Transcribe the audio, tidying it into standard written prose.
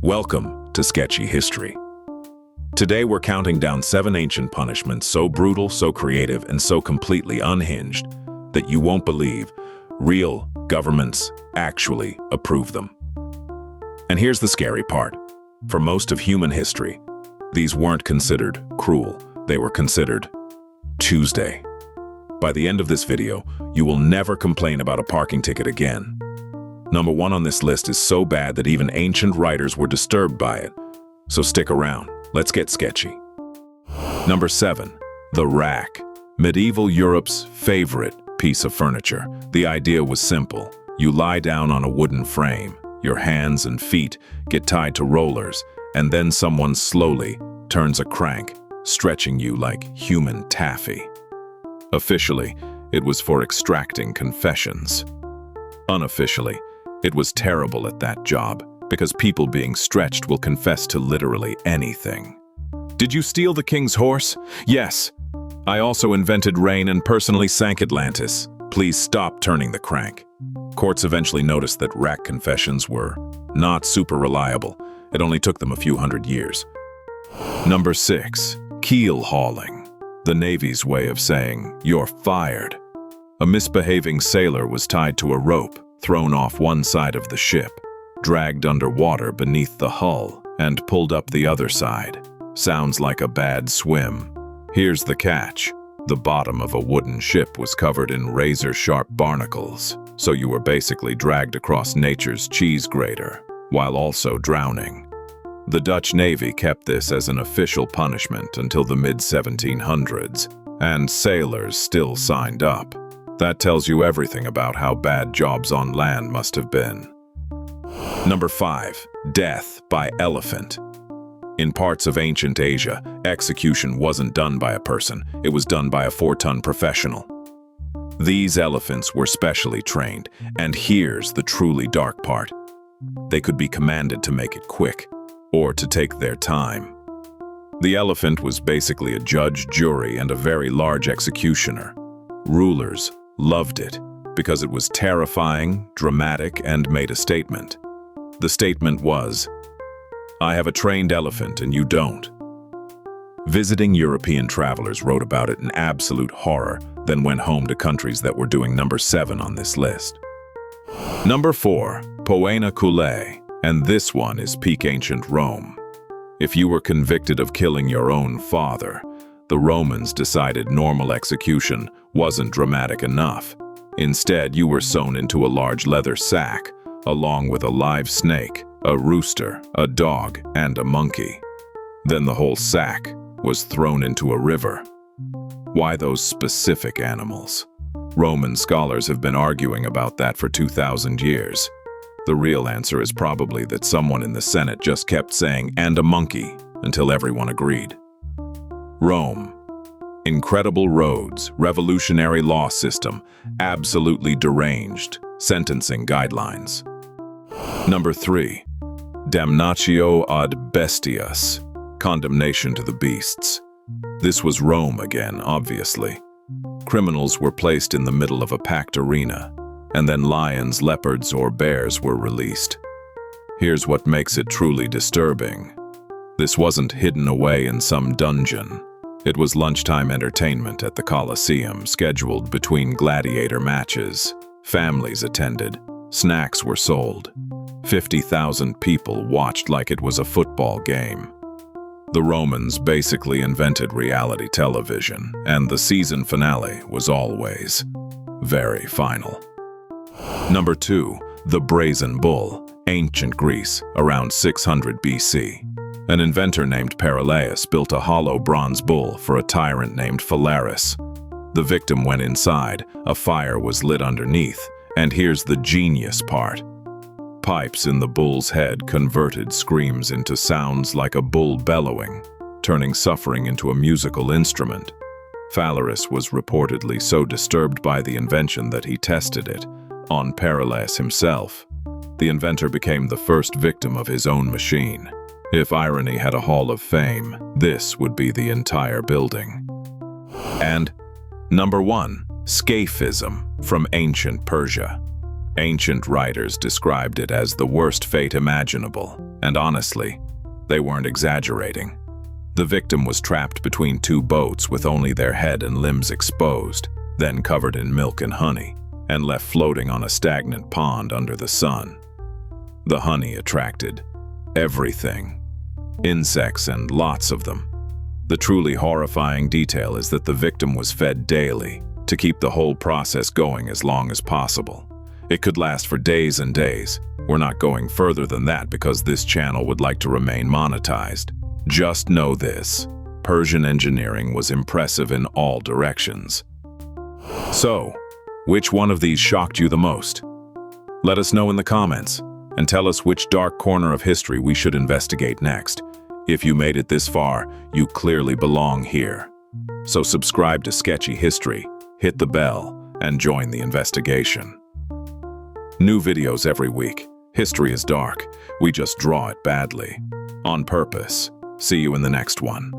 Welcome to Sketchy History. Today we're counting down 7 ancient punishments so brutal, so creative, and so completely unhinged that you won't believe real governments actually approve them. And here's the scary part. For most of human history, these weren't considered cruel. They were considered Tuesday. By the end of this video, you will never complain about a parking ticket again. Number 1 on this list is so bad that even ancient writers were disturbed by it. So stick around. Let's get sketchy. Number 7. The rack. Medieval Europe's favorite piece of furniture. The idea was simple. You lie down on a wooden frame. Your hands and feet get tied to rollers, and then someone slowly turns a crank, stretching you like human taffy. Officially, it was for extracting confessions. Unofficially, it was terrible at that job, because people being stretched will confess to literally anything. Did you steal the king's horse? Yes. I also invented rain and personally sank Atlantis. Please stop turning the crank. Courts eventually noticed that rack confessions were not super reliable. It only took them a few hundred years. Number 6. Keelhauling. The Navy's way of saying, you're fired. A misbehaving sailor was tied to a rope, thrown off one side of the ship, dragged underwater beneath the hull, and pulled up the other side. Sounds like a bad swim. Here's the catch. The bottom of a wooden ship was covered in razor-sharp barnacles, so you were basically dragged across nature's cheese grater, while also drowning. The Dutch Navy kept this as an official punishment until the mid-1700s, and sailors still signed up. That tells you everything about how bad jobs on land must have been. Number 5. Death by elephant. In parts of ancient Asia, execution wasn't done by a person, it was done by a 4-ton professional. These elephants were specially trained, and here's the truly dark part. They could be commanded to make it quick, or to take their time. The elephant was basically a judge, jury, and a very large executioner. Rulers loved it because it was terrifying, dramatic, and made a statement. The statement was, I have a trained elephant and you don't. Visiting European travelers wrote about it in absolute horror, then went home to countries that were doing number 7 on this list. Number 4. Poena Cullei, and this one is peak ancient Rome. If you were convicted of killing your own father, the Romans decided normal execution wasn't dramatic enough. Instead, you were sewn into a large leather sack, along with a live snake, a rooster, a dog, and a monkey. Then the whole sack was thrown into a river. Why those specific animals? Roman scholars have been arguing about that for 2,000 years. The real answer is probably that someone in the Senate just kept saying, and a monkey, until everyone agreed. Rome. Incredible roads, revolutionary law system, absolutely deranged, sentencing guidelines. Number 3. Damnatio ad Bestias, condemnation to the beasts. This was Rome again, obviously. Criminals were placed in the middle of a packed arena, and then lions, leopards, or bears were released. Here's what makes it truly disturbing. This wasn't hidden away in some dungeon. It was lunchtime entertainment at the Colosseum, scheduled between gladiator matches. Families attended. Snacks were sold. 50,000 people watched like it was a football game. The Romans basically invented reality television, and the season finale was always very final. Number 2. The Brazen Bull, ancient Greece, around 600 BC. An inventor named Pericles built a hollow bronze bull for a tyrant named Phalaris. The victim went inside, a fire was lit underneath, and here's the genius part. Pipes in the bull's head converted screams into sounds like a bull bellowing, turning suffering into a musical instrument. Phalaris was reportedly so disturbed by the invention that he tested it on Pericles himself. The inventor became the first victim of his own machine. If irony had a hall of fame, this would be the entire building. And number 1. Scaphism from ancient Persia. Ancient writers described it as the worst fate imaginable, and honestly, they weren't exaggerating. The victim was trapped between two boats with only their head and limbs exposed, then covered in milk and honey, and left floating on a stagnant pond under the sun. The honey attracted everything, insects and lots of them. The truly horrifying detail is that the victim was fed daily to keep the whole process going as long as possible. It could last for days and days. We're not going further than that because this channel would like to remain monetized. Just know this: Persian engineering was impressive in all directions. So, which one of these shocked you the most? Let us know in the comments, and tell us which dark corner of history we should investigate next. If you made it this far, you clearly belong here. So subscribe to Sketchy History, hit the bell, and join the investigation. New videos every week. History is dark. We just draw it badly. On purpose. See you in the next one.